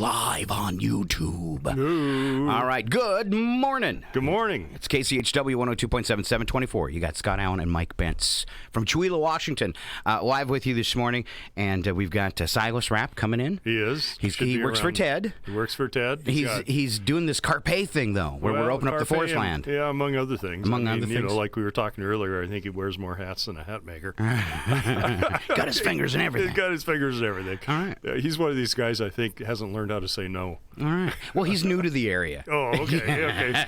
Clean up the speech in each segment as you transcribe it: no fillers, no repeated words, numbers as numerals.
live on YouTube. Ooh. All right, good morning. Good morning. It's KCHW 102.7, 724. You got Scott Allen and Mike Bentz from Chewela, Washington, live with you this morning. And we've got Silas Rapp coming in. He is. He works for Ted. He works for Ted. He's doing this Carpe thing, though, where we're opening up the forest land. Yeah, among other things. Other things. You know, like we were talking earlier, I think he wears more hats than a hat maker. Got his fingers and everything. He's got his fingers and everything. All right. He's one of these guys, I think, hasn't learned how to say no. All right. Well, he's new to the area. Oh, okay.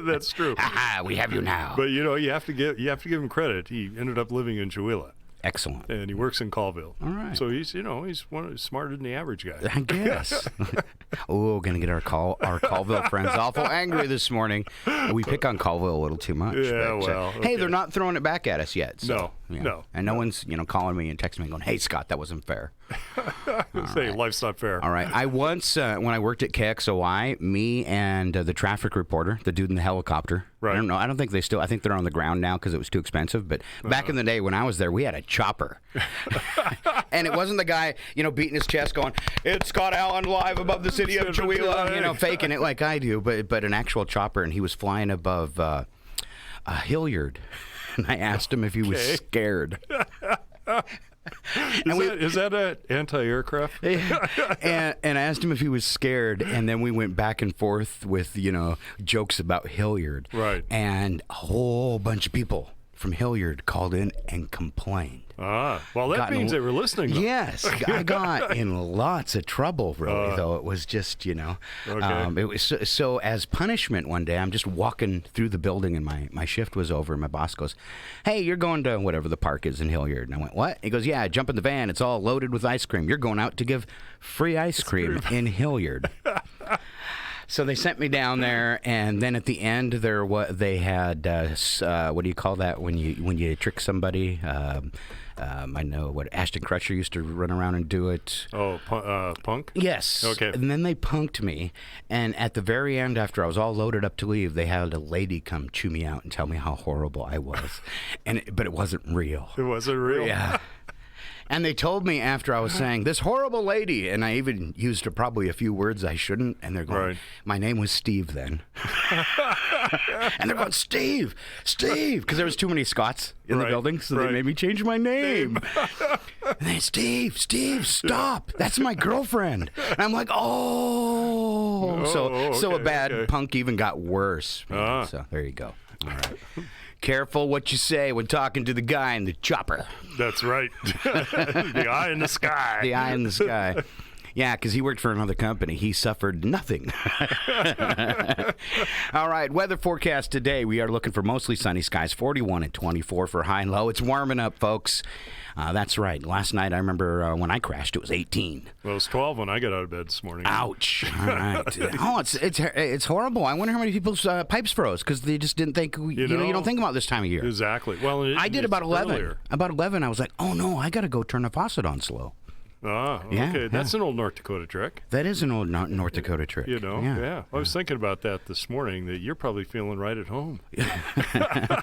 That's true. We have you now. But you know, you have to give him credit. He ended up living in Chewela. Excellent. And he works in Colville. All right. So he's smarter than the average guy. I guess. Oh, gonna get our Colville friends awful angry this morning. We pick on Colville a little too much. Yeah, but, well. Hey, they're not throwing it back at us yet. So, No. And no one's calling me and texting me going, "Hey, Scott, that wasn't fair." Say life's not fair. All right. I once, when I worked at KXOY, me and the traffic reporter, the dude in the helicopter. Right. I don't know. I don't think they still. I think they're on the ground now because it was too expensive. But back in the day when I was there, we had a chopper, and it wasn't the guy, beating his chest, going, "It's Scott Allen live above the city of Chewela," faking it like I do, but an actual chopper, and he was flying above Hilliard, and I asked him if he was scared. Is that an anti-aircraft? and I asked him if he was scared, and then we went back and forth with, jokes about Hilliard. Right. And a whole bunch of people from Hilliard called in and complained. Well, that means they were listening, though. Yes. I got in lots of trouble, really, though. It was just, Okay. It was so as punishment one day, I'm just walking through the building, and my shift was over, and my boss goes, "Hey, you're going to whatever the park is in Hilliard." And I went, "What?" He goes, "Yeah, jump in the van. It's all loaded with ice cream. You're going out to give free ice cream in Hilliard." So they sent me down there, and then at the end, they had what do you call that when you trick somebody? I know what Ashton Kutcher used to run around and do it. Oh, punk? Yes. Okay. And then they punked me, and at the very end, after I was all loaded up to leave, they had a lady come chew me out and tell me how horrible I was, but it wasn't real. It wasn't real? Yeah. And they told me after I was saying, "This horrible lady," and I even used probably a few words I shouldn't, and they're going, Right. "My name was Steve then." And they're going, Steve, because there was too many Scots in the building, so they made me change my name. And they, Steve, stop. That's my girlfriend. And I'm like, so a bad punk even got worse. So there you go. All right. Careful what you say when talking to the guy in the chopper. That's right. The eye in the sky. The eye in the sky. Yeah, because he worked for another company. He suffered nothing. All right, weather forecast today. We are looking for mostly sunny skies, 41 and 24 for high and low. It's warming up, folks. That's right. Last night, I remember when I crashed, it was 18. Well, it was 12 when I got out of bed this morning. Ouch. All right. It's horrible. I wonder how many people's pipes froze because they just didn't think, you don't think about this time of year. Exactly. Well, I did about 11. Earlier. About 11, I was like, oh, no, I got to go turn the faucet on slow. Okay. Yeah. That's an old North Dakota trick. That is an old North Dakota trick. Yeah. I was thinking about that this morning, that you're probably feeling right at home. I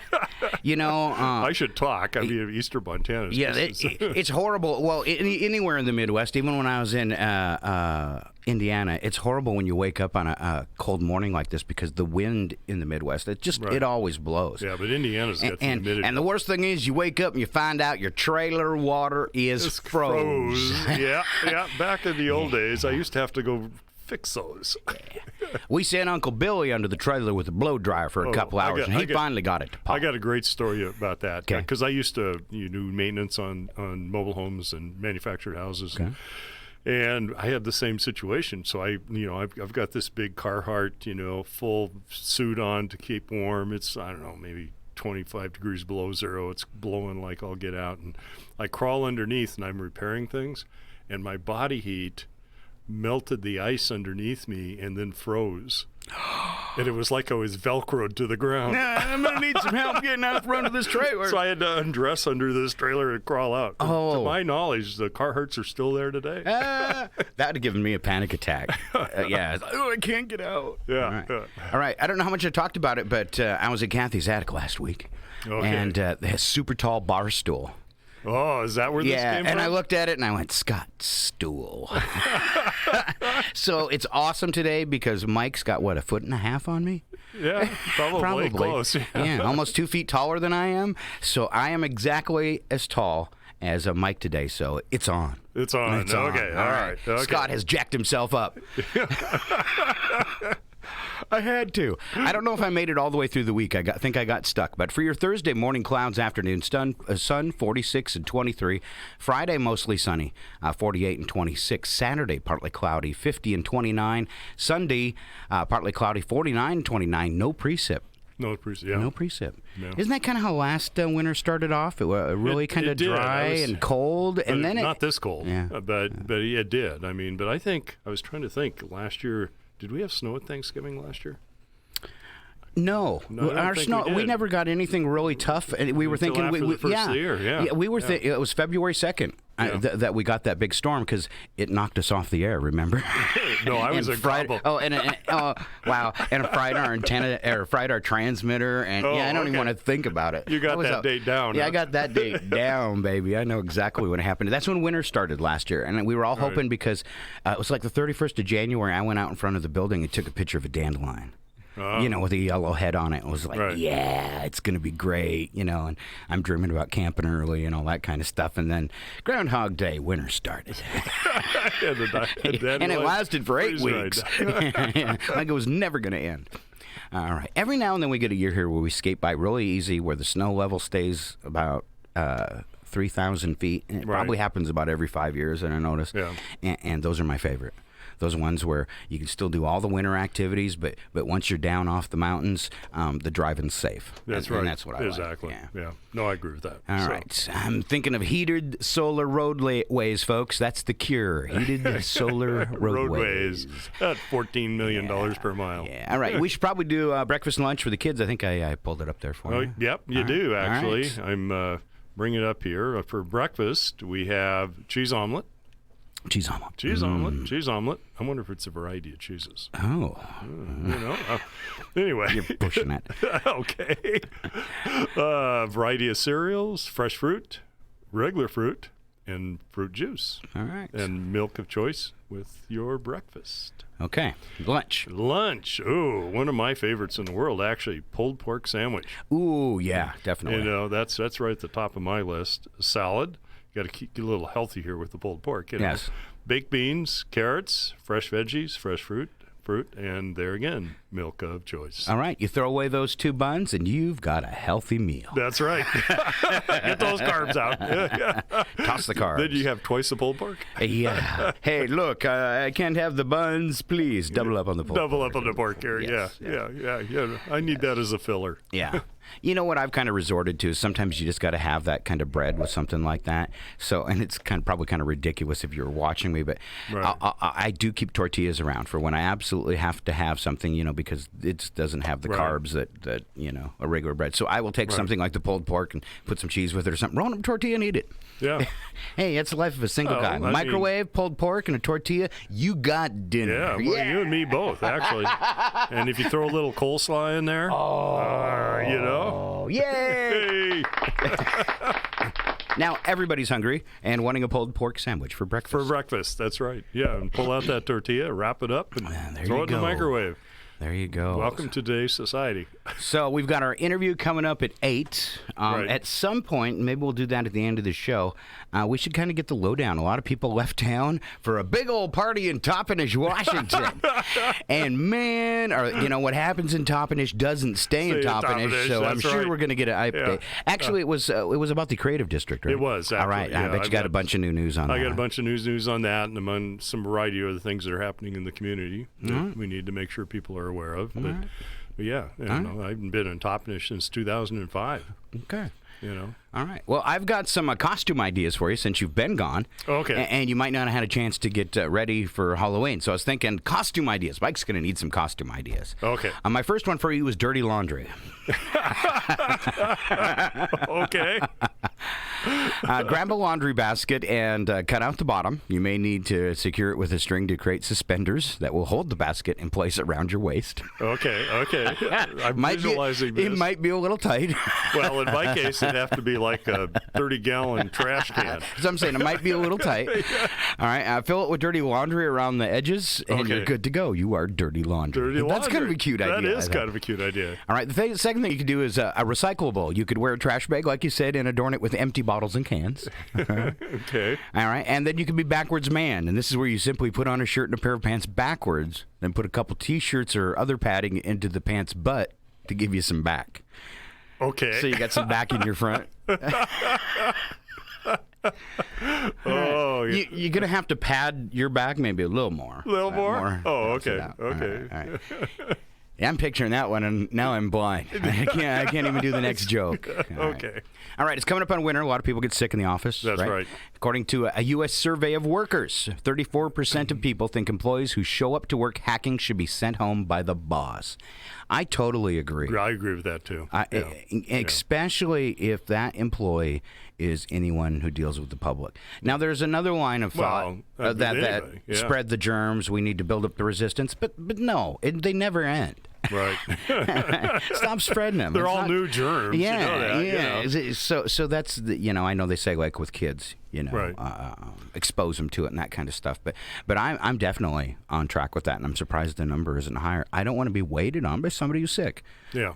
should talk. I mean, Eastern Montana. It's horrible. Well, anywhere in the Midwest, even when I was in Indiana, it's horrible when you wake up on a cold morning like this because the wind in the Midwest, it always blows. Yeah, but Indiana's got the humidity. And the worst thing is you wake up and you find out your trailer water is froze. Yeah. Back in the old days, I used to have to go fix those. We sent Uncle Billy under the trailer with a blow dryer for a couple hours, and he finally got it to pop. I got a great story about that Okay. because I used to do maintenance on mobile homes and manufactured houses. Okay. And I had the same situation. So I've got this big Carhartt, full suit on to keep warm. It's, I don't know, maybe 25 degrees below zero. It's blowing like I'll get out. And I crawl underneath and I'm repairing things. And my body heat melted the ice underneath me and then froze. And it was like I was Velcroed to the ground. I'm going to need some help getting out front of this trailer. So I had to undress under this trailer and crawl out. Oh. To my knowledge, the Carhartts are still there today. That would have given me a panic attack. I can't get out. Yeah. All right. I don't know how much I talked about it, but I was at Kathy's attic last week. Okay. And they had a super tall bar stool. Oh, is that where this came from? And I looked at it and I went, Scott Stool. So it's awesome today because Mike's got, what, a foot and a half on me? Yeah, probably. Close. Yeah, almost 2 feet taller than I am. So I am exactly as tall as Mike today. So it's on. It's on. It's on. Okay. All right. Okay. Scott has jacked himself up. I had to. I don't know if I made it all the way through the week. I think I got stuck. But for your Thursday morning clouds, afternoon sun 46 and 23. Friday mostly sunny, 48 and 26. Saturday partly cloudy, 50 and 29. Sunday partly cloudy, 49 and 29. No precip. No precip. Yeah. No precip. No. Isn't that kind of how last winter started off? It was really kind of dry and cold, and then not this cold. Yeah. But it did. I mean, but I think I was trying to think last year. Did we have snow at Thanksgiving last year? No, our snow. We never got anything really tough, and we were thinking, after the first of the year, yeah. We were. It was February 2nd that we got that big storm because it knocked us off the air. Remember? No, I was a fried. Oh, wow! And fried our antenna, or fried our transmitter, and I don't even want to think about it. You got that date down. Yeah, huh? I got that date down, baby. I know exactly when it happened. That's when winter started last year, and we were all hoping because it was like the 31st of January. I went out in front of the building and took a picture of a dandelion. With a yellow head on it. It was like, yeah, it's going to be great, and I'm dreaming about camping early and all that kind of stuff. And then Groundhog Day, winter started. And it lasted for 8 weeks. Like it was never going to end. All right. Every now and then we get a year here where we skate by really easy, where the snow level stays about 3,000 feet. And it probably happens about every 5 years, and I notice. Yeah. And those are my favorite. Those ones where you can still do all the winter activities, but once you're down off the mountains, the driving's safe. That's right. And that's what I like. Yeah. No, I agree with that. All right. I'm thinking of heated solar roadways, folks. That's the cure. Heated solar roadways. At $14 million per mile. Yeah. All right. We should probably do breakfast and lunch for the kids. I think I pulled it up there for you. Yep, you do, actually. Right. I'm bringing it up here. For breakfast, we have cheese omelet. Cheese omelet. Cheese omelet. I wonder if it's a variety of cheeses. Oh. Anyway. You're pushing it. Okay. Variety of cereals, fresh fruit, regular fruit, and fruit juice. All right. And milk of choice with your breakfast. Okay. Lunch. Ooh, one of my favorites in the world, actually. Pulled pork sandwich. Ooh, yeah, definitely. That's right at the top of my list. Salad. You got to keep a little healthy here with the pulled pork. Yes. Baked beans, carrots, fresh veggies, fresh fruit, and there again, milk of choice. All right. You throw away those 2 buns, and you've got a healthy meal. That's right. Get those carbs out. Toss the carbs. Then you have twice the pulled pork. Yeah. Hey, look, I can't have the buns. Please double up on the pulled pork. Double up on the pork here. Yes. Yeah. I need that as a filler. Yeah. You know what I've kind of resorted to is sometimes you just got to have that kind of bread with something like that. So, and it's probably kind of ridiculous if you're watching me, but I do keep tortillas around for when I absolutely have to have something, because it doesn't have the carbs that a regular bread. So I will take something like the pulled pork and put some cheese with it or something, roll up a tortilla and eat it. Yeah. Hey, that's the life of a single guy. Microwave, pulled pork, and a tortilla, you got dinner. Yeah, well, you and me both, actually. And if you throw a little coleslaw in there, Oh, yay! Now everybody's hungry and wanting a pulled pork sandwich for breakfast. For breakfast, that's right. Yeah, and pull out that tortilla, wrap it up, and throw it in the microwave. There you go. Welcome to today's society. So we've got our interview coming up at 8. At some point, maybe we'll do that at the end of the show, we should kind of get the lowdown. A lot of people left town for a big old party in Toppenish, Washington. And man, what happens in Toppenish doesn't stay in Toppenish, so I'm sure we're going to get an update. Actually, it was about the Creative District, right? It was, actually. All right. I bet you got a bunch of new news on that. I got a bunch of news on that, and among some variety of other things that are happening in the community that we need to make sure people are aware of. But yeah, I haven't been in Toppenish since 2005. Okay. All right. Well, I've got some costume ideas for you since you've been gone. Okay. And you might not have had a chance to get ready for Halloween. So I was thinking costume ideas. Mike's going to need some costume ideas. Okay. My first one for you was dirty laundry. Okay. Grab a laundry basket and cut out the bottom. You may need to secure it with a string to create suspenders that will hold the basket in place around your waist. Okay. I'm visualizing this. It might be a little tight. Well, in my case, it'd have to be like a 30-gallon trash can. So I'm saying it might be a little tight. All right, fill it with dirty laundry around the edges, and you're good to go. You are dirty laundry. Dirty laundry. That's kind of a cute idea. That is kind of a cute idea. All right, the second thing you could do is a recyclable. You could wear a trash bag, like you said, and adorn it with empty bottles and cans. Okay. All right, and then you can be backwards man, and this is where you simply put on a shirt and a pair of pants backwards, then put a couple T-shirts or other padding into the pants butt to give you some back. Okay. So you got some back in your front. Oh, yeah. You're going to have to pad your back maybe a little more. A little more? Oh, okay. All Okay. right. Yeah, I'm picturing that one, and now I'm blind. I can't even do the next joke. Okay. All right, it's coming up on winter. A lot of people get sick in the office. That's right. According to a U.S. survey of workers, 34% of people think employees who show up to work hacking should be sent home by the boss. I totally agree. I agree with that, too. Especially if that employee is anyone who deals with the public. Now, there's another line of thought that spread the germs. We need to build up the resistance. But no, they never end. Right. Stop spreading them. They're all new germs. Yeah, you know that, yeah. You know. So that's I know they say like with kids, Right. expose them to it and that kind of stuff. But I'm definitely on track with that, and I'm surprised the number isn't higher. I don't want to be waited on by somebody who's sick. Yeah.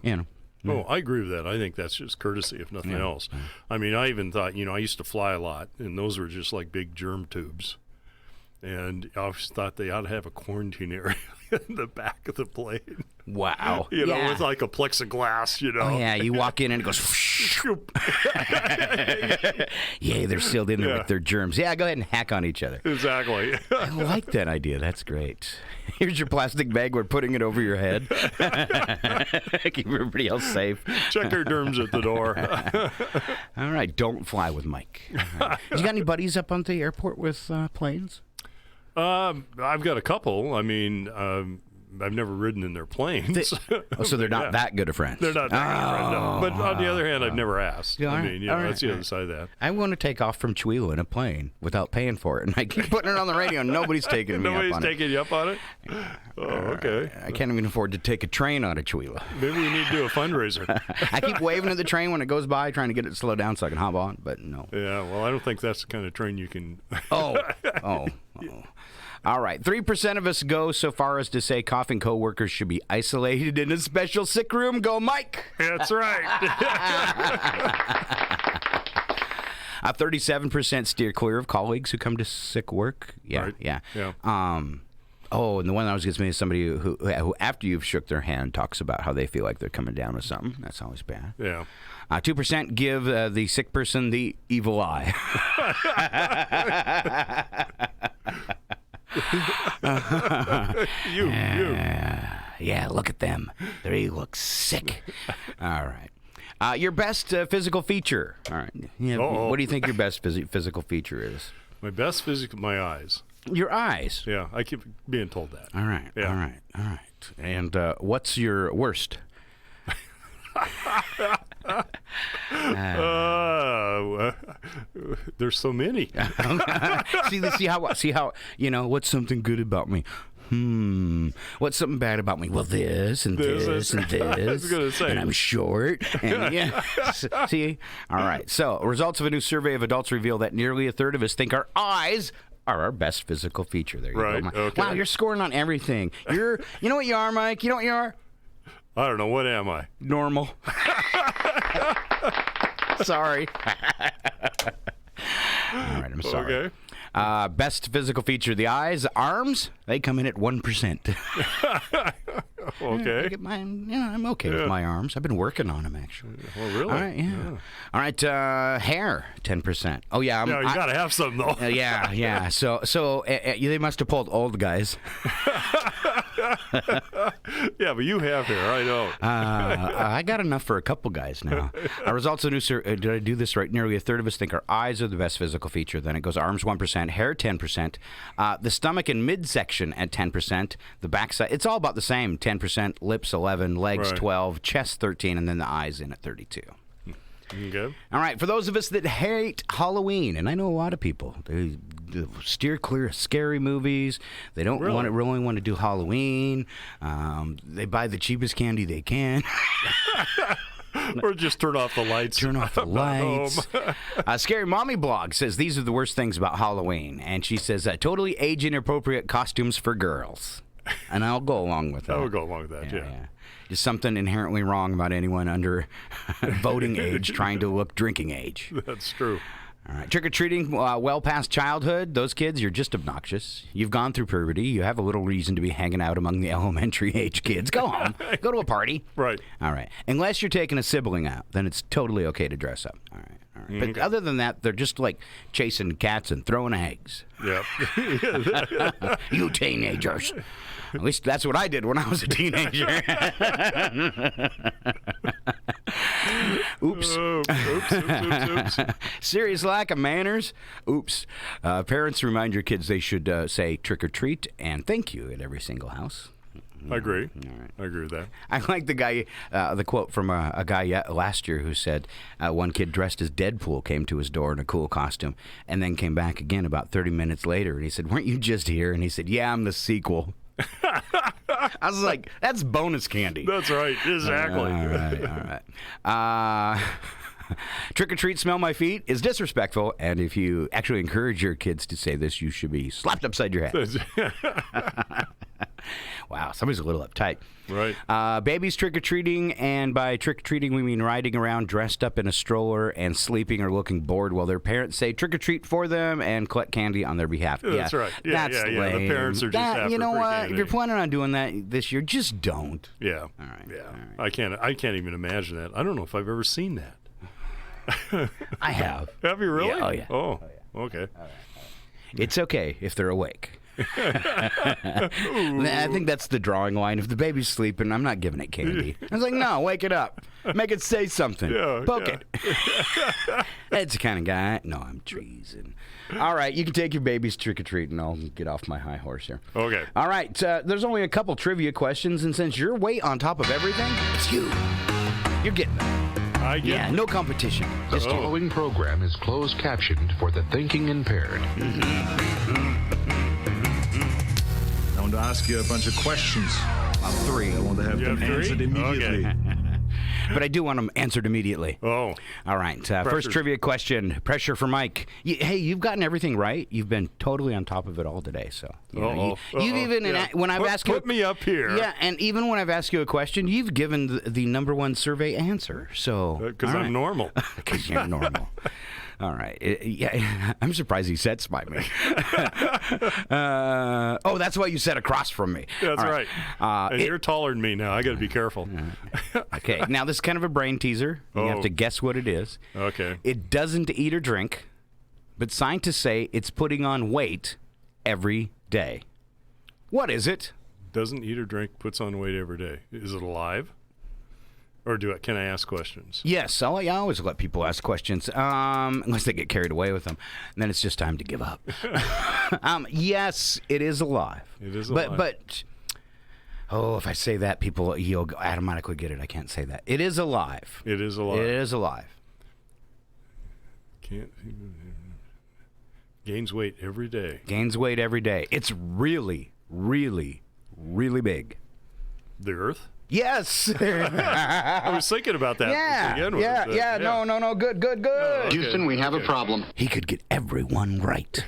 Oh, I agree with that. I think that's just courtesy, if nothing else. I mean, I even thought, I used to fly a lot, and those were just like big germ tubes. And I always thought they ought to have a quarantine area in the back of the plane. Wow. With like a plexiglass, Oh, yeah, you walk in and it goes... Yeah, they're sealed in there with their germs. Yeah, go ahead and hack on each other. Exactly. I like that idea. That's great. Here's your plastic bag. We're putting it over your head. Keep everybody else safe. Check their germs at the door. All right, don't fly with Mike. Right. You got any buddies up on the airport with planes? I've got a couple. I mean, I've never ridden in their planes. So they're not that good a friend. They're not that good a friend, no. But on the other hand, I've never asked. Yeah, I mean, that's the other side of that. I want to take off from Chihuahua in a plane without paying for it, and I keep putting it on the radio, and nobody's taking me up on it. Nobody's taking you up on it? Oh, okay. I can't even afford to take a train out of Chihuahua. Maybe we need to do a fundraiser. I keep waving at the train when it goes by, trying to get it to slow down so I can hop on, but no. Yeah, well, I don't think that's the kind of train you can... Oh. All right. 3% of us go so far as to say coughing coworkers should be isolated in a special sick room. Go, Mike. That's right. 37% steer clear of colleagues who come to sick work. Yeah, right. yeah. Yeah. And the one that was gets me is somebody who, after you've shook their hand, talks about how they feel like they're coming down with something. That's always bad. Yeah. 2% give the sick person the evil eye. You. Yeah, look at them. They look sick. All right. Your best physical feature. All right. Yeah, what do you think your best physical feature is? My best physical, my eyes. Your eyes. Yeah, I keep being told that. All right. Yeah. All right. And what's your worst? There's so many. see how what's something good about me? What's something bad about me? Well, this and this and this. I was gonna say. And I'm short. And see? All right. So, results of a new survey of adults reveal that nearly a third of us think our eyes are our best physical feature. There you right. go. Okay. Wow, you're scoring on everything. You know what you are, Mike? You know what you are? I don't know. What am I? Normal. Sorry. All right, I'm sorry. Okay. Best physical feature: the eyes, arms. They come in at 1%. Okay. I get mine. I'm okay with my arms. I've been working on them actually. Well, really? All right. Yeah. All right. Hair, 10%. Oh yeah. You gotta have some though. Yeah. So they must have pulled old guys. Yeah, but you have hair. I don't. I got enough for a couple guys now. Results of the new survey. Did I do this right? Nearly a third of us think our eyes are the best physical feature. Then it goes arms 1%, hair 10%, the stomach and midsection at 10%, the backside. It's all about the same. 10%, lips 11, legs 12, chest 13, and then the eyes in at 32. Okay. All right, for those of us that hate Halloween, and I know a lot of people, they steer clear of scary movies. They don't really want to do Halloween. They buy the cheapest candy they can. Or just turn off the lights. Turn off the I'm not lights. Scary Mommy Blog says these are the worst things about Halloween. And she says totally age-inappropriate costumes for girls. And I'll go along with that. I would go along with that, yeah. There's something inherently wrong about anyone under voting age trying to look drinking age. That's true. All right. Trick-or-treating well past childhood. Those kids, you're just obnoxious. You've gone through puberty. You have a little reason to be hanging out among the elementary age kids. Go home. Go to a party. Right. All right. Unless you're taking a sibling out, then it's totally okay to dress up. All right. All right. But other than that, they're just like chasing cats and throwing eggs. Yep. You teenagers. At least that's what I did when I was a teenager. Oops. Oops. Serious lack of manners. Oops. Parents remind your kids they should say trick or treat and thank you at every single house. I agree. All right. I agree with that. I like the quote from a guy last year who said one kid dressed as Deadpool came to his door in a cool costume and then came back again about 30 minutes later. And he said, "Weren't you just here?" And he said, "Yeah, I'm the sequel." I was like, that's bonus candy. That's right. Exactly. All right. Trick or treat, smell my feet is disrespectful, and if you actually encourage your kids to say this, you should be slapped upside your head. Wow, somebody's a little uptight. Right. Babies trick-or-treating, and by trick-or-treating we mean riding around dressed up in a stroller and sleeping or looking bored while their parents say trick-or-treat for them and collect candy on their behalf. That's right. Yeah, that's yeah. lame. The parents are just after you know free what? candy. If you're planning on doing that this year, just don't. Yeah. All right. Yeah. All right. I can't even imagine that. I don't know if I've ever seen that. I have. Have you really? Yeah. Oh, yeah. Oh, okay. All right. It's okay if they're awake. I think that's the drawing line. If the baby's sleeping, I'm not giving it candy. I was like, no, wake it up. Make it say something. Yeah, Poke it. That's the kind of guy. No, I'm treason. All right, you can take your babies trick-or-treating. I'll get off my high horse here. Okay. All right, there's only a couple trivia questions, and since you're way on top of everything, it's you. You're getting them. I get Yeah, no competition. The Just you. following program is closed captioned for the thinking impaired. I want to ask you a bunch of questions. Three. I want to have You them have three? answered immediately. Okay. But I do want them answered immediately. Oh. All right. First trivia question. Pressure for Mike. Hey, you've gotten everything right. You've been totally on top of it all today. So you've even Yeah. when I've asked you, put me up here. Yeah, and even when I've asked you a question, you've given the number one survey answer. So Because I'm normal. Because you're normal. All right. Yeah, I'm surprised he sits by me. That's why you sat across from me. That's All right. And you're taller than me now. I got to be careful. Okay. Now this is kind of a brain teaser. You have to guess what it is. Okay. It doesn't eat or drink, but scientists say it's putting on weight every day. What is it? Doesn't eat or drink, puts on weight every day. Is it alive? Or can I ask questions? Yes, I always let people ask questions, unless they get carried away with them. And then it's just time to give up. Yes, it is alive. It is alive. But if I say that, you'll automatically get it. I can't say that. It is alive. It is alive. It is alive. Gains weight every day. Gains weight every day. It's really, really, really big. The Earth? Yes. I was thinking about that. Yeah. No. Good. Okay. Houston, we have a problem. He could get everyone right.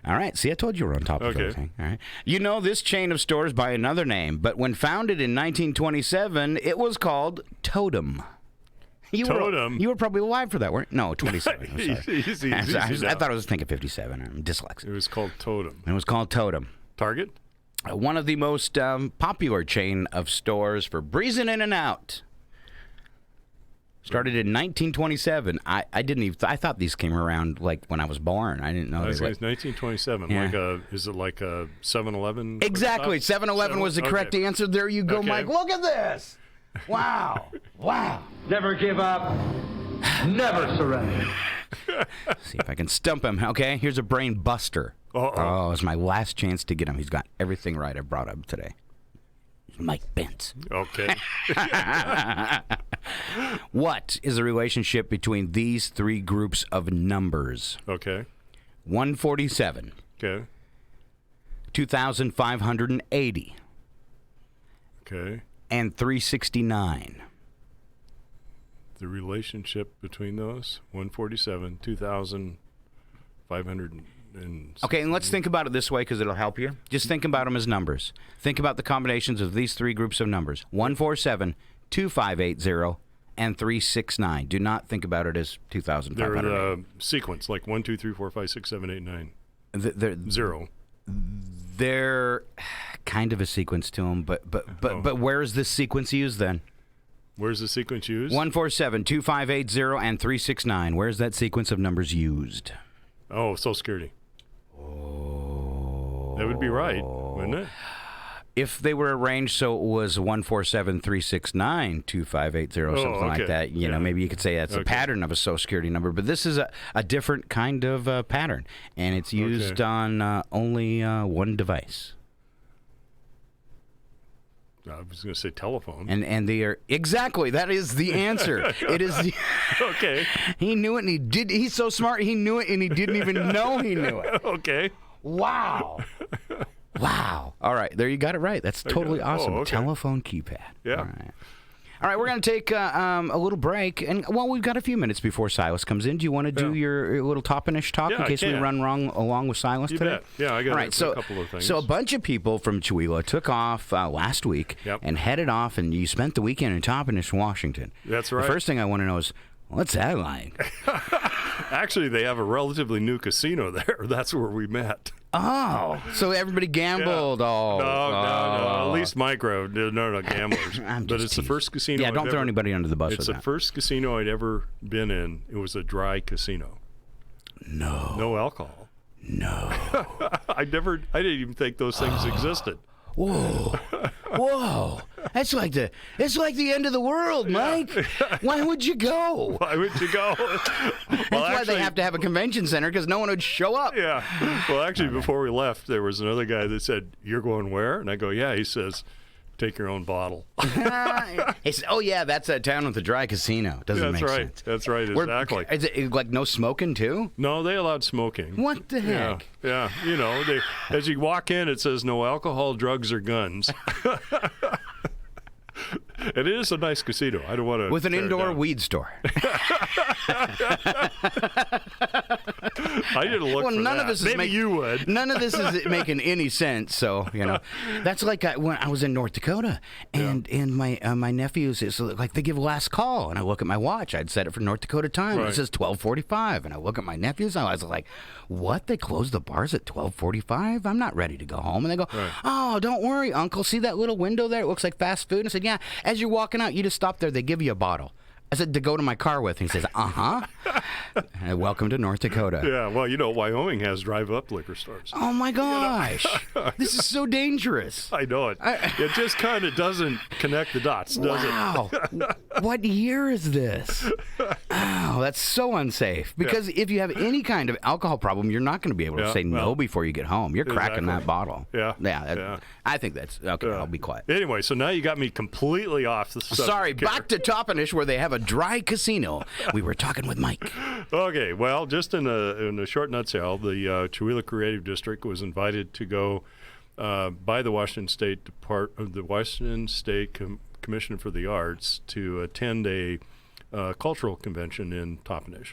All right. See, I told you we're on top of Okay. everything. All right. You know this chain of stores by another name, but when founded in 1927, it was called Totem. Totem? You were probably alive for that, weren't you? No, 27. I'm sorry. Easy I now. thought I was thinking 57. I'm dyslexic. It was called Totem. It was called Totem. Target? One of the most popular chain of stores for breezing in and out. Started in 1927. I thought these came around like when I was born. I didn't know. I was they saying it's 1927. Yeah. Is it like a 7-Eleven? Exactly. 7-Eleven was the correct answer. There you go, Okay. Mike. Look at this. Wow. Wow. Never give up. Never surrender. See if I can stump him. Okay, here's a brain buster. Uh-oh. It's my last chance to get him. He's got everything right I brought up today. Mike Bentz. Okay. What is the relationship between these three groups of numbers? Okay. 147, Okay. 2,580, Okay. and 369. The relationship between those 147, 2,500. Okay, and let's think about it this way because it'll help you. Just think about them as numbers. Think about the combinations of these three groups of numbers: 147, 2580, and 369. Do not think about it as 2,500. They're the sequence, like 1, 2, 3, 4, 5, 6, 7, 8, 9. Zero. They're kind of a sequence to them, but where is this sequence used then? Where's the sequence used? 147, 2580, and 369. Where's that sequence of numbers used? Oh, Social Security. Oh. That would be right, wouldn't it? If they were arranged so it was 147, 369, 2580, something like that, you know, maybe you could say that's a pattern of a Social Security number. But this is a different kind of pattern, and it's used on only one device. I was going to say telephone. And they are exactly, that is the answer. It is the, okay. He knew it and he did. He's so smart. He knew it and he didn't even know he knew it. Okay. Wow. Wow. All right, there you got it right. That's totally awesome. Telephone keypad. Yeah. All right, we're going to take a little break, and well, we've got a few minutes before Silas comes in. Do you want to do your little Toppenish talk in case we run wrong along with Silas today? Bet. Yeah, I got a couple of things. So a bunch of people from Chihuahua took off last week and headed off, and you spent the weekend in Toppenish, Washington. That's right. The first thing I want to know is, what's that like? Actually, they have a relatively new casino there. That's where we met. Oh, so everybody gambled. Yeah. Oh, No. At least micro. No gamblers. But it's the first casino. Yeah, don't throw anybody under the bus. It's the first casino I'd ever been in. It was a dry casino. No alcohol. No. I didn't even think those things existed. Whoa! It's like the end of the world, Mike. Why would you go? Why would you go? That's why they have to have a convention center because no one would show up. Yeah. Well, actually, before we left, there was another guy that said, "You're going where?" And I go, "Yeah." He says, "Take your own bottle." He said, "Oh yeah, that's a town with a dry casino." Doesn't make sense. That's right. Exactly. Is it like no smoking too? No, they allowed smoking. What the heck? Yeah. You know, as you walk in, it says no alcohol, drugs, or guns. It is a nice casino. I don't want to. With an indoor weed store. I didn't look for none that. of this is Maybe you would. None of this is making any sense. So that's like when I was in North Dakota, and my nephews is like they give last call, and I look at my watch. I'd set it for North Dakota time. Right. It says 12:45, and I look at my nephews. I was like, "What? They close the bars at 12:45? I'm not ready to go home." And they go, "Oh, don't worry, Uncle. See that little window there? It looks like fast food." And I said, "Yeah." As you're walking out, you just stop there. They give you a bottle. I said, to go to my car with. And he says, welcome to North Dakota. Yeah, well, Wyoming has drive-up liquor stores. Oh, my gosh. This is so dangerous. I know it. It just kind of doesn't connect the dots, does it? Wow. What year is this? Oh, that's so unsafe. Because if you have any kind of alcohol problem, you're not going to be able to say no before you get home. You're cracking that bottle. Yeah. I think that's, okay, I'll be quiet. Anyway, so now you got me completely off the subject. Sorry, back to Toppenish where they have a dry casino. We were talking with Mike. Okay, well, just in a short nutshell, the Chihuahua Creative District was invited to go by the Washington State Commission for the Arts to attend a cultural convention in Toppenish.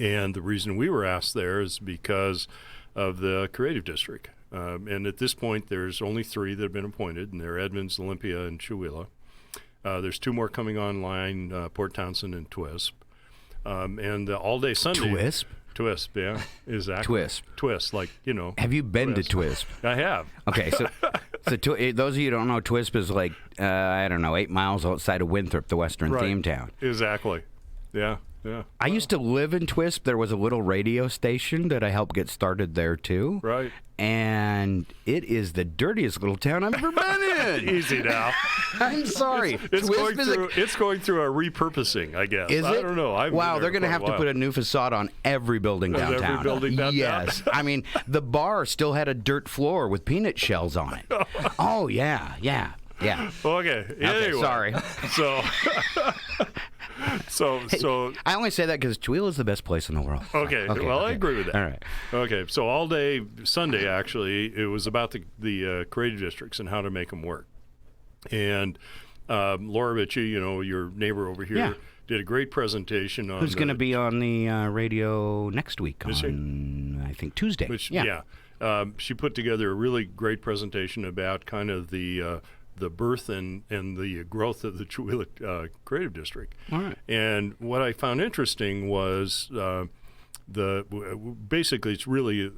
And the reason we were asked there is because of the Creative District. And at this point, there's only 3 that have been appointed, and they're Edmonds, Olympia, and Chihuahua. There's 2 more coming online, Port Townsend and Twisp. And all-day Sunday... Twisp? Twisp, yeah, exactly. Twisp, like, Have you been to Twisp? I have. Okay, so those of you who don't know, Twisp is like, 8 miles outside of Winthrop, the western theme town. Exactly. Yeah. I used to live in Twisp. There was a little radio station that I helped get started there, too. Right. And it is the dirtiest little town I've ever been in. Easy now. I'm sorry. It's going through a repurposing, I guess. Is it? I don't know. Wow, they're going to have to put a new facade on every building downtown. Every building downtown? Yes. I mean, the bar still had a dirt floor with peanut shells on it. Oh, yeah. Okay. Anyway. Sorry. So I only say that because Chihuahua is the best place in the world. Okay. I agree with that. All right. Okay. So all day Sunday, actually, it was about the creative districts and how to make them work. And Laura Ritchie, your neighbor over here, Yeah. did a great presentation on Who's going to be on the radio next week Is she? on, I think, Tuesday. She put together a really great presentation about kind of the birth and the growth of the Chewelah Creative District. All right. And what I found interesting was basically it's really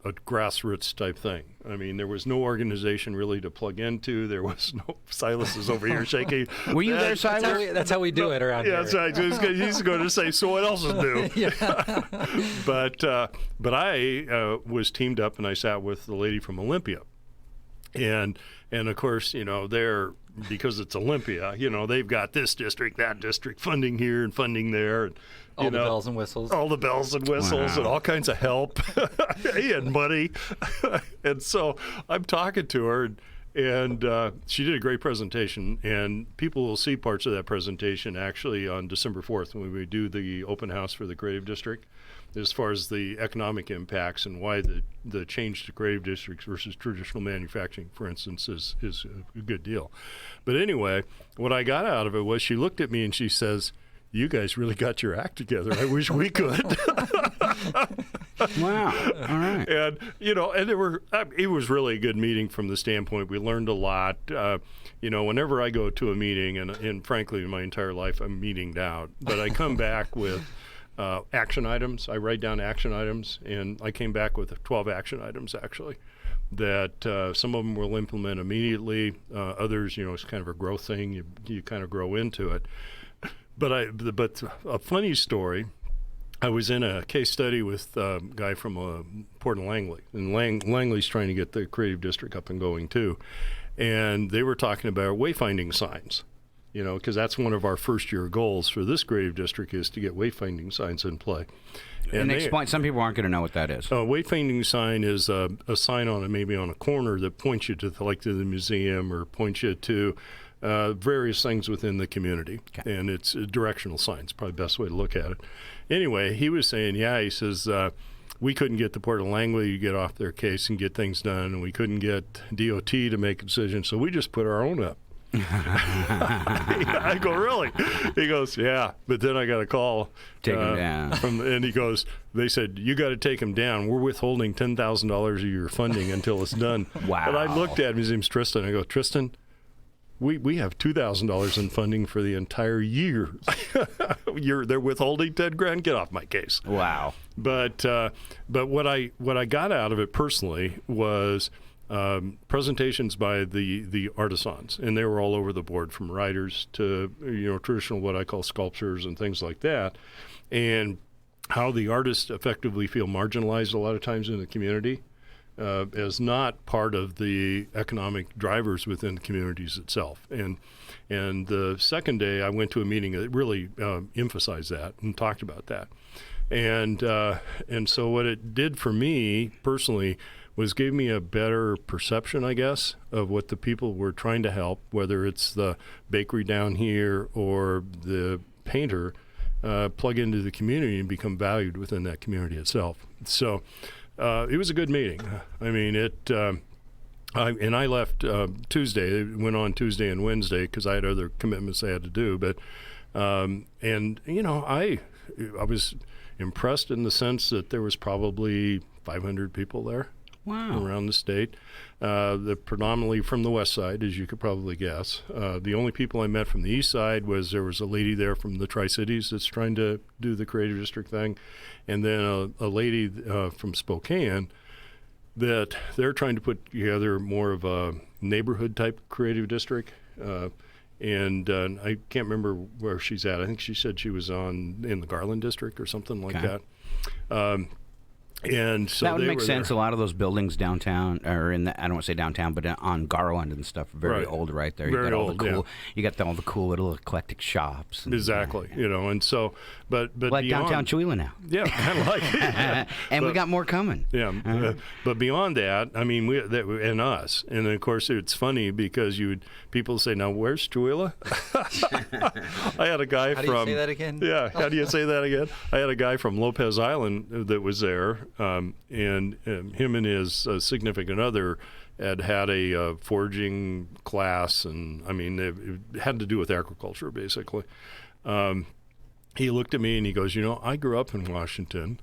a grassroots type thing. I mean, there was no organization really to plug into. There was no Silas is over here shaking. Were you there, Silas? That's how we do it around Yeah, here. that's right. He's going to say, so what else is new? But I was teamed up and I sat with the lady from Olympia. And of course, they're, because it's Olympia, they've got this district, that district, funding here and funding there. And, All the bells and whistles. All the bells and whistles Wow. and all kinds of help and money. And so I'm talking to her, and she did a great presentation. And people will see parts of that presentation actually on December 4th when we do the open house for the Creative District, as far as the economic impacts and why the change to creative districts versus traditional manufacturing, for instance, is a good deal. But anyway, what I got out of it was she looked at me and she says, "You guys really got your act together. I wish we could." Wow. All right. And it was really a good meeting from the standpoint we learned a lot. Whenever I go to a meeting, and frankly, in my entire life, I'm meetinged out, but I come back with action items. I write down action items, and I came back with 12 action items actually. That some of them will implement immediately. Others, it's kind of a growth thing. You kind of grow into it. But a funny story. I was in a case study with a guy from Port and Langley, and Langley's trying to get the creative district up and going too, and they were talking about wayfinding signs, because that's one of our first-year goals for this creative district is to get wayfinding signs in play. And explain. Some people aren't going to know what that is. A wayfinding sign is a sign maybe on a corner that points you to the museum or points you to various things within the community. Okay. And it's a directional sign. It's probably the best way to look at it. Anyway, he was saying, he says, we couldn't get the Port of Langley to get off their case and get things done, and we couldn't get DOT to make a decision, so we just put our own up. I go, really? He goes, yeah. But then I got a call Take him down. and he goes, they said, you got to take him down. We're withholding $10,000 of your funding until it's done. Wow. And I looked at him. His name's Tristan. I go, Tristan, we have $2,000 in funding for the entire year. They're withholding $10,000. Get off my case. Wow. But what I got out of it personally was presentations by the artisans, and they were all over the board, from writers to traditional what I call sculptures and things like that, and how the artists effectively feel marginalized a lot of times in the community as not part of the economic drivers within the communities itself. And the second day I went to a meeting that really emphasized that and talked about that. And so what it did for me personally was gave me a better perception, I guess, of what the people were trying to help, whether it's the bakery down here or the painter, plug into the community and become valued within that community itself. So it was a good meeting. I mean, I left Tuesday. It went on Tuesday and Wednesday because I had other commitments I had to do. But I was impressed in the sense that there was probably 500 people there. Wow. Around the state. They're predominantly from the west side, as you could probably guess. The only people I met from the east side there was a lady there from the Tri-Cities that's trying to do the Creative District thing, and then a lady from Spokane that they're trying to put together more of a neighborhood-type creative district. And I can't remember where she's at. I think she said she was in the Garland District or something like that. And so that would make were sense. there. A lot of those buildings downtown, or I don't want to say downtown, but on Garland and stuff, very Right. old right there. Very you got all old, the cool, yeah. You got all the cool little eclectic shops. And, Exactly, and so, but like beyond, downtown Chewelah now. yeah, kind of like it. Yeah. And we But- got more coming. Yeah, but beyond that, I mean, and us, and then of course it's funny because people say, "Now where's Chewelah?" I had a guy How from. do you say that again? Yeah, how do you say that again? I had a guy from Lopez Island that was there, and him and his significant other had a foraging class, and I mean, it had to do with agriculture, basically. He looked at me and he goes, I grew up in Washington.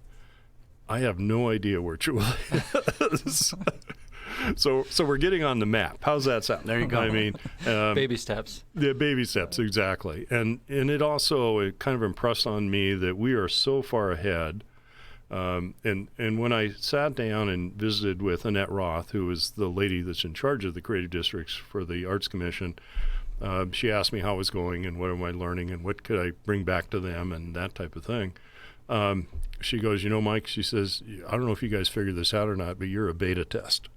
I have no idea where Chula is. So we're getting on the map. How's that sound? There you go. I mean, Baby steps. yeah, baby steps, exactly. And it kind of impressed on me that we are so far ahead. And when I sat down and visited with Annette Roth, who is the lady that's in charge of the creative districts for the Arts Commission, she asked me how it was going and what am I learning and what could I bring back to them and that type of thing. She goes, Mike, she says, I don't know if you guys figured this out or not, but you're a beta test.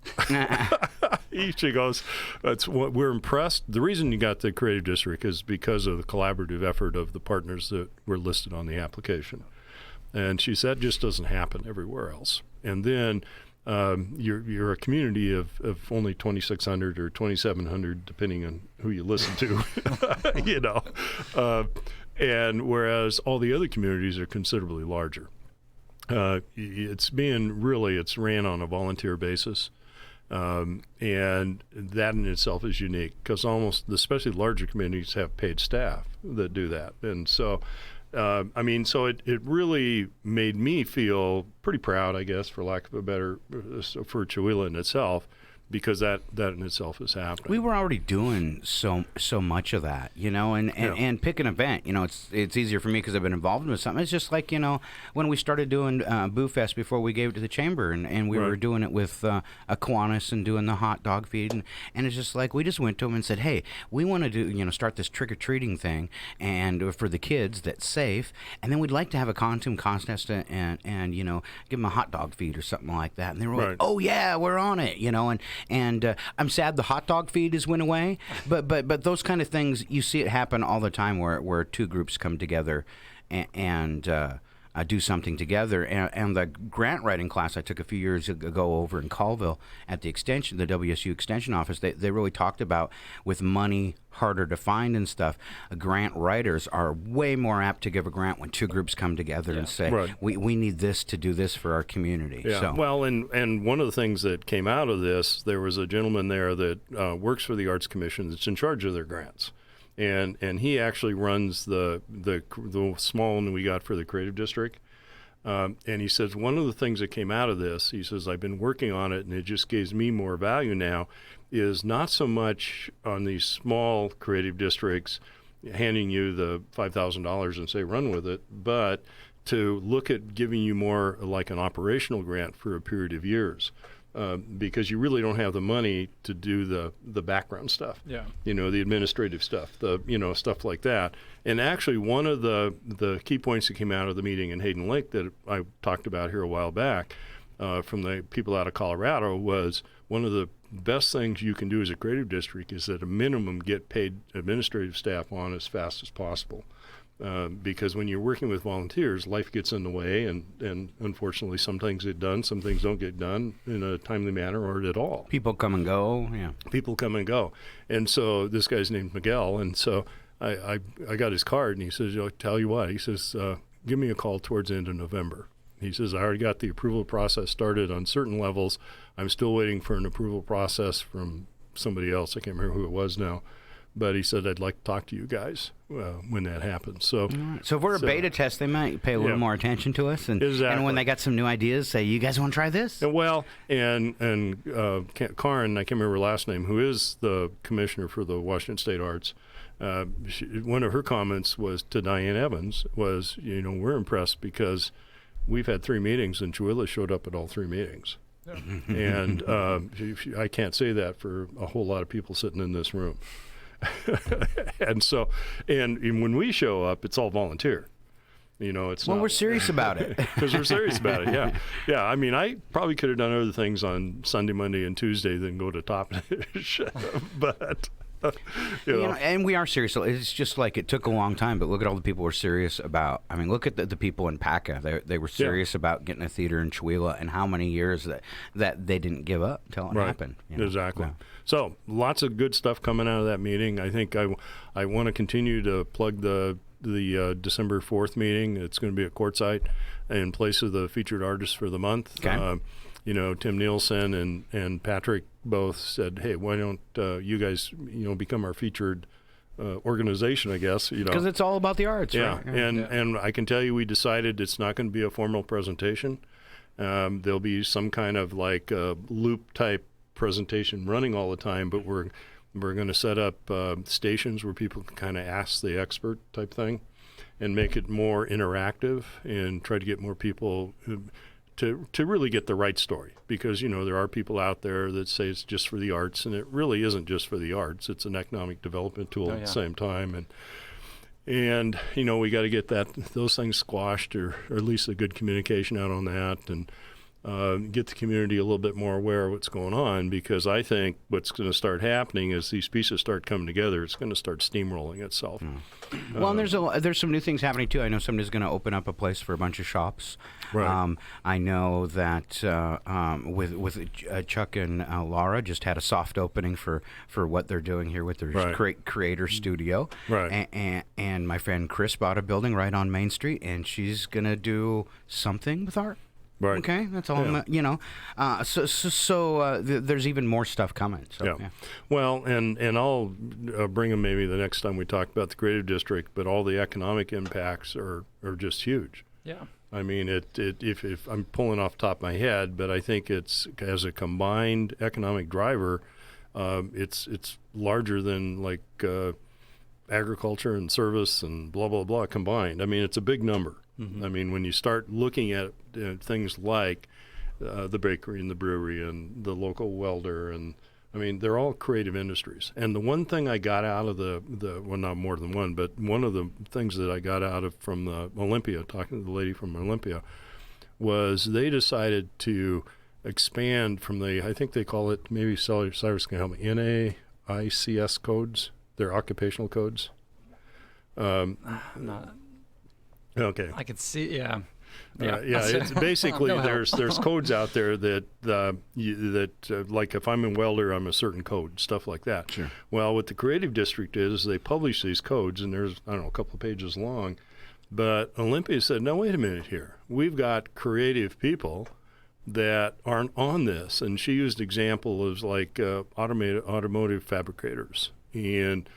She goes, we're impressed. The reason you got the creative district is because of the collaborative effort of the partners that were listed on the application. And she said, just doesn't happen everywhere else. And then you're a community of only 2,600 or 2,700, depending on who you listen to, and whereas all the other communities are considerably larger. It's ran on a volunteer basis. And that in itself is unique because especially larger communities have paid staff that do that. And so, so it really made me feel pretty proud, I guess, for lack of a better, for Chewelah in itself, because that in itself is happening. We were already doing so much of that, and pick an event. It's easier for me because I've been involved with something. It's just like, when we started doing Boo Fest before we gave it to the chamber, and we were doing it with Kiwanis and doing the hot dog feed, and it's just like we just went to them and said, hey, we want to do, start this trick-or-treating thing and for the kids that's safe, and then we'd like to have a contest and give them a hot dog feed or something like that. And they were like, oh yeah, we're on it, and I'm sad the hot dog feed has went away, but those kind of things, you see it happen all the time where two groups come together and do something together. And the grant writing class I took a few years ago over in Colville at the WSU Extension office, they really talked about, with money harder to find and stuff, grant writers are way more apt to give a grant when two groups come together and say, we need this to do this for our community. Yeah. So. Well, and one of the things that came out of this, there was a gentleman there that works for the Arts Commission that's in charge of their grants. And he actually runs the small one we got for the Creative District. And he says, one of the things that came out of this, he says, I've been working on it and it just gives me more value now, is not so much on these small creative districts handing you the $5,000 and say run with it, but to look at giving you more like an operational grant for a period of years. Because you really don't have the money to do the background stuff, the administrative stuff, stuff like that. And actually, one of the key points that came out of the meeting in Hayden Lake that I talked about here a while back from the people out of Colorado was one of the best things you can do as a creative district is at a minimum get paid administrative staff on as fast as possible. Because when you're working with volunteers, life gets in the way, and unfortunately some things get done, some things don't get done in a timely manner or at all. People come and go, People come and go. And so this guy's named Miguel, and so I got his card, and he says, tell you what, he says, give me a call towards the end of November. He says, I already got the approval process started on certain levels. I'm still waiting for an approval process from somebody else. I can't remember who it was now. But he said, I'd like to talk to you guys when that happens. So if we're a beta test, they might pay a little more attention to us. And when they got some new ideas, say, you guys want to try this? And Karin, I can't remember her last name, who is the commissioner for the Washington State Arts, one of her comments was to Diane Evans was, we're impressed because we've had 3 meetings and Chewelah showed up at all 3 meetings. And I can't say that for a whole lot of people sitting in this room. And so, and when we show up, it's all volunteer. It's we're serious about it. Because we're serious about it, yeah. I mean, I probably could have done other things on Sunday, Monday, and Tuesday than go to Toppenish, but and we are serious. It's just like it took a long time, but look at all the people we're serious about. I mean, look at the people in PACA. They were serious about getting a theater in Chewelah, and how many years that they didn't give up until it happened. Exactly. Yeah. So lots of good stuff coming out of that meeting. I think I want to continue to plug the December 4th meeting. It's going to be at Quartzsite in place of the featured artist for the month. Okay. Tim Nielsen and Patrick both said, hey, why don't you guys, become our featured organization, I guess. Because it's all about the arts, yeah. right? And I can tell you, we decided it's not going to be a formal presentation. There'll be some kind of like loop type presentation running all the time, but we're going to set up stations where people can kind of ask the expert type thing and make it more interactive and try to get more people to really get the right story, because there are people out there that say it's just for the arts, and it really isn't just for the arts. It's an economic development tool at the same time, and we got to get those things squashed, or at least a good communication out on that, and get the community a little bit more aware of what's going on, because I think what's going to start happening is these pieces start coming together. It's going to start steamrolling itself. Well, and there's some new things happening too. I know somebody's going to open up a place for a bunch of shops. Right. I know that with Chuck and Laura just had a soft opening for what they're doing here with their creator studio. Right. And my friend Chris bought a building right on Main Street, and she's going to do something with art. Right. Okay, that's all. Yeah. So there's even more stuff coming. So, yeah. Well, and I'll bring them maybe the next time we talk about the creative district. But all the economic impacts are just huge. Yeah. I mean, if I'm pulling off the top of my head, but I think it's, as a combined economic driver, it's larger than like agriculture and service and blah blah blah combined. I mean, it's a big number. Mm-hmm. I mean, when you start looking at things like the bakery and the brewery and the local welder, and I mean, they're all creative industries. And the one thing I got out of well, not more than one, but one of the things that I got out of from the Olympia, talking to the lady from Olympia, was they decided to expand from I think they call it, maybe Cyrus can help me, NAICS codes, their occupational codes. Not. Okay. I could see, yeah. It's basically there's codes out there that like if I'm in welder, I'm a certain code, stuff like that. Sure. Well, what the creative district is they publish these codes, and there's, I don't know, a couple of pages long. But Olympia said, no, wait a minute here. We've got creative people that aren't on this, and she used examples like automotive fabricators and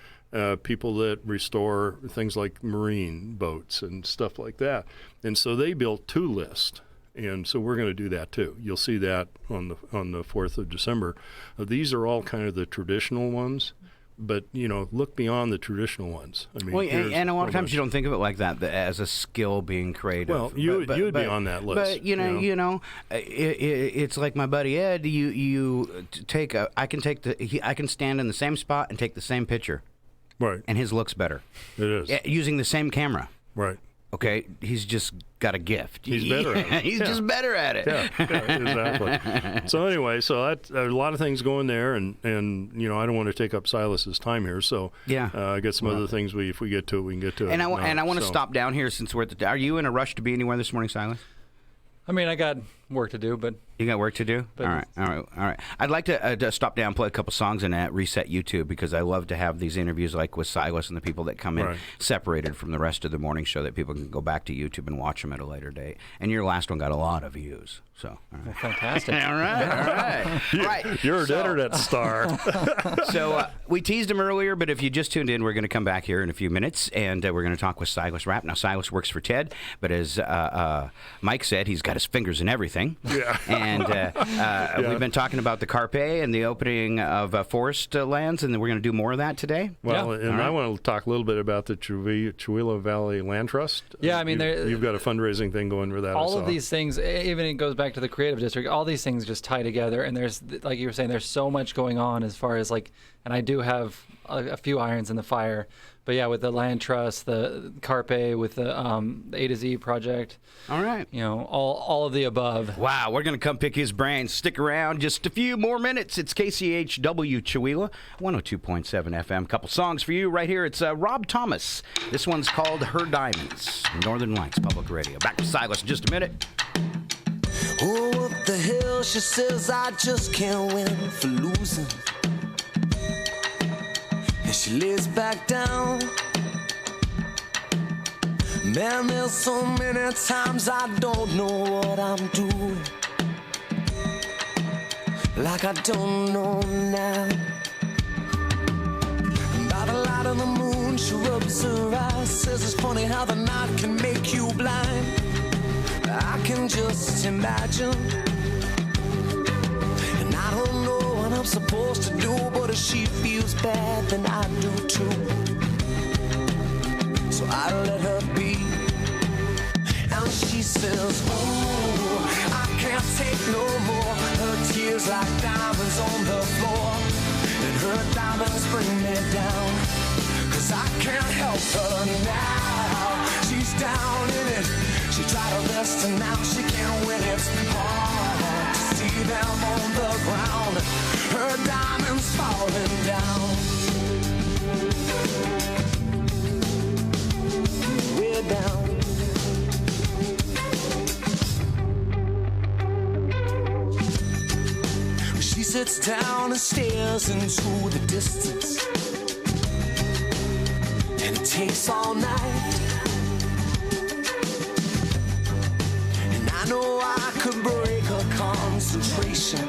people that restore things like marine boats and stuff like that. And so they built 2 lists. And so we're going to do that too. You'll see that on the 4th of December. These are all kind of the traditional ones, but look beyond the traditional ones. I mean, and a lot of times you don't think of it like that as a skill being creative. Well, you'd be on that list. But it's like my buddy Ed. I can stand in the same spot and take the same picture. Right. And his looks better. It is. Using the same camera. Right. Okay, he's just got a gift. He's better at it. He's just better at it. Yeah, exactly. So anyway, there's a lot of things going there, and I don't want to take up Silas's time here. So I got some other things if we get to it, we can get to it. And I want to stop down here since we're at are you in a rush to be anywhere this morning, Silas? I mean, I got work to do, but... You got work to do? All right. I'd like to stop down, play a couple songs, and reset YouTube, because I love to have these interviews like with Silas and the people that come in separated from the rest of the morning show, that people can go back to YouTube and watch them at a later date. And your last one got a lot of views. So, well, fantastic. All right. You're an internet star. So we teased him earlier, but if you just tuned in, we're going to come back here in a few minutes, and we're going to talk with Silas Rapp. Now, Silas works for TED, but as Mike said, he's got his fingers in everything. Yeah. And we've been talking about the Carpe and the opening of forest lands, and we're going to do more of that today. Well, I want to talk a little bit about the Chewelah Valley Land Trust. Yeah, I mean, you've got a fundraising thing going for that. All of these things, even it goes back to the creative district, all these things just tie together, and there's, like you were saying, there's so much going on as far as and I do have a few irons in the fire, but yeah, with the land trust, the Carpe, with the A to Z project. All right. All of the above. Wow, we're going to come pick his brain. Stick around just a few more minutes. It's KCHW Chewelah, 102.7 FM. Couple songs for you right here. It's Rob Thomas. This one's called Her Diamonds, Northern Lights Public Radio. Back to Silas in just a minute. Oh, up the hill, she says I just can't win for losing. And she lays back down. Man, there's so many times I don't know what I'm doing. like I don't know now. By the light of the moon, she rubs her eyes, says it's funny how the night can make you blind. I can just imagine, and I don't know what I'm supposed to do, but if she feels bad, then I do too. So I let her be, and she says, ooh, I can't take no more. Her tears like diamonds on the floor, and her diamonds bring me down, 'cause I can't help her now. She's down in it. She tried her best and now she can't win. It's hard to see them on the ground, her diamonds falling down. We're down. She sits down and stares into the distance, and it takes all night. And I know I could break her concentration,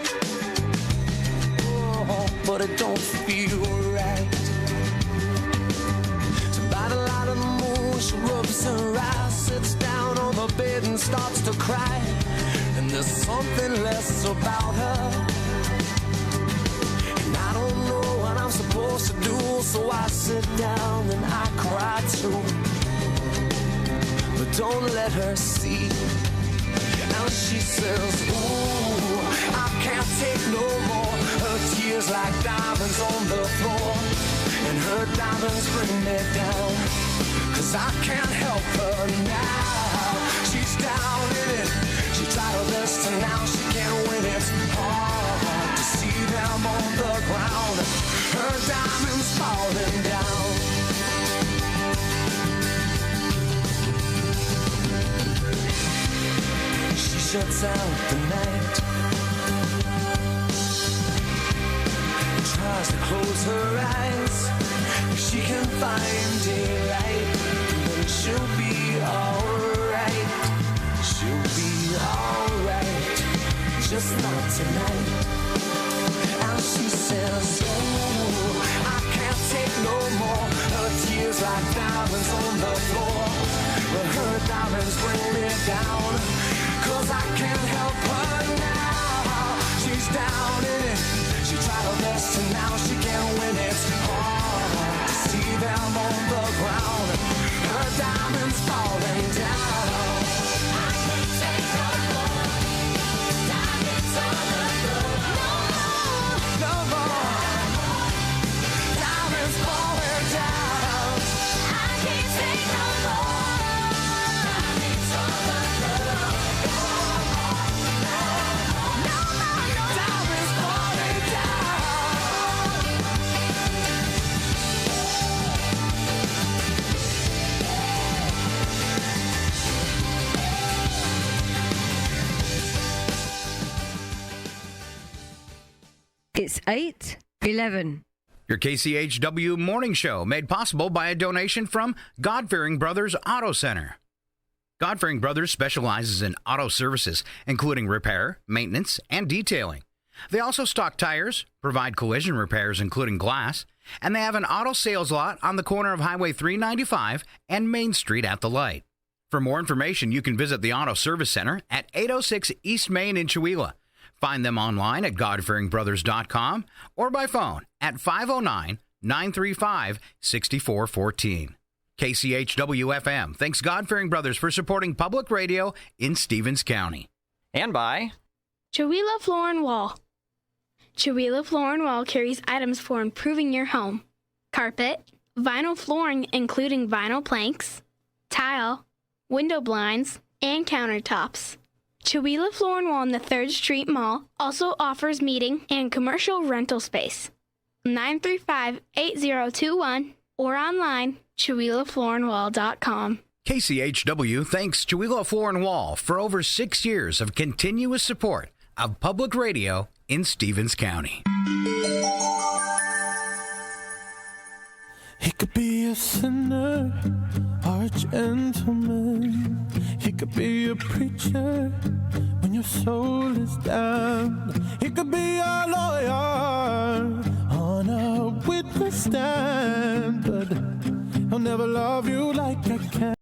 oh, but it don't feel right. So by the light of the moon, she rubs her eyes, sits down on the bed and starts to cry. And there's something less about her, and I don't know what I'm supposed to do, so I sit down and I cry too. But don't let her see. And she says, ooh, I can't take no more. Her tears like diamonds on the floor, and her diamonds bring me down, 'cause I can't help her now. She's down in it. She tried her best and now she can't win. It's hard to see them on the ground, her diamonds falling down. She shuts out the night, tries to close her eyes. If she can find daylight, then she'll be alright. She'll be alright, just not tonight. And she says, oh, I can't take no more. Her tears like diamonds on the floor, but her diamonds bring me down, 'cause I can't help her now. She's down in it. She tried her best and now she can't win. It's hard to see them on the ground, her diamonds falling down. I can't take no more. Diamonds on the floor. No more. Diamonds falling down. I can't take no more. Diamonds on the floor. No more. Diamonds falling down. It's 8:11. Your KCHW morning show made possible by a donation from God-Fearing Brothers Auto Center. God-Fearing Brothers specializes in auto services, including repair, maintenance, and detailing. They also stock tires, provide collision repairs, including glass, and they have an auto sales lot on the corner of Highway 395 and Main Street at the light. For more information, you can visit the Auto Service Center at 806 East Main in Chewelah. Find them online at godfearingbrothers.com or by phone at 509-935-6414. KCHW-FM thanks God-Fearing Brothers for supporting public radio in Stevens County. And by Chewelah Floor and Wall. Chewelah Floor and Wall carries items for improving your home. Carpet, vinyl flooring including vinyl planks, tile, window blinds, and countertops. Chewelah Floor and Wall in the 3rd Street Mall also offers meeting and commercial rental space. 935-8021 or online, ChewelahFloorandWall.com. KCHW thanks Chewelah Floor and Wall for over 6 years of continuous support of public radio in Stevens County. He could be a sinner or a gentleman. He could be a preacher when when your soul is down. He could be a lawyer on a witness stand, but he'll never love you like I can.